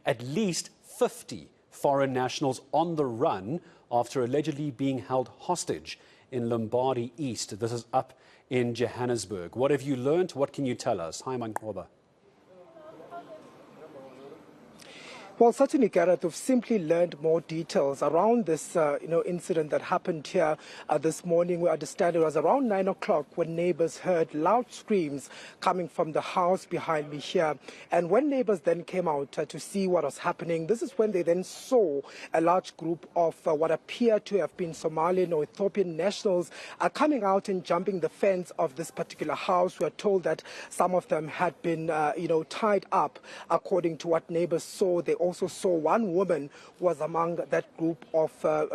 At least 50 foreign nationals on the run after allegedly being held hostage in Lombardy East. This is up in Johannesburg. What have you learned? What can you tell us? Hi, Manqoba. Well, certainly, Gareth, we've simply learned more details around this, incident that happened here this morning. We understand it was around 9 o'clock when neighbors heard loud screams coming from the house behind me here. And when neighbors then came out to see what was happening, this is when they then saw a large group of what appear to have been Somalian or Ethiopian nationals coming out and jumping the fence of this particular house. We are told that some of them had been, tied up, according to what neighbors saw. They also saw one woman was among that group of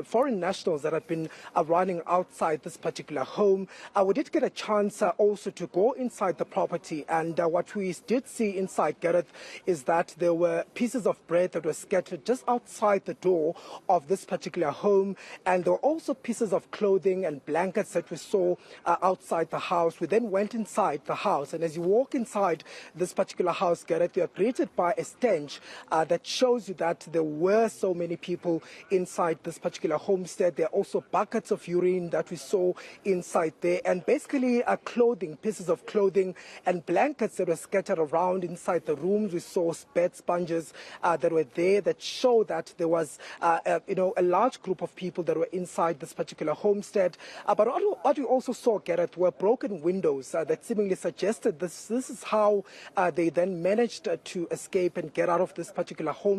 foreign nationals that had been running outside this particular home. We did get a chance also to go inside the property, and what we did see inside, Gareth, is that there were pieces of bread that were scattered just outside the door of this particular home, and there were also pieces of clothing and blankets that we saw outside the house. We then went inside the house, and as you walk inside this particular house, Gareth, you are greeted by a stench that shows you that there were so many people inside this particular homestead. There are also buckets of urine that we saw inside there, and basically clothing, pieces of clothing and blankets that were scattered around inside the rooms. We saw bed sponges that were there that show that there was a large group of people that were inside this particular homestead. But what we also saw, Gareth, were broken windows that seemingly suggested this is how they then managed to escape and get out of this particular homestead.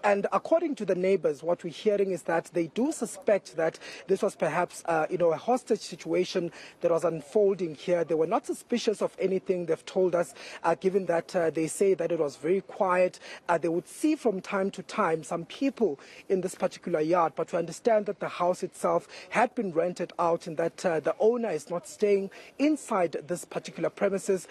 And according to the neighbors, what we're hearing is that they do suspect that this was perhaps a hostage situation that was unfolding here. They were not suspicious of anything, they've told us, given that they say that it was very quiet. They would see from time to time some people in this particular yard, but we understand that the house itself had been rented out and that the owner is not staying inside this particular premises.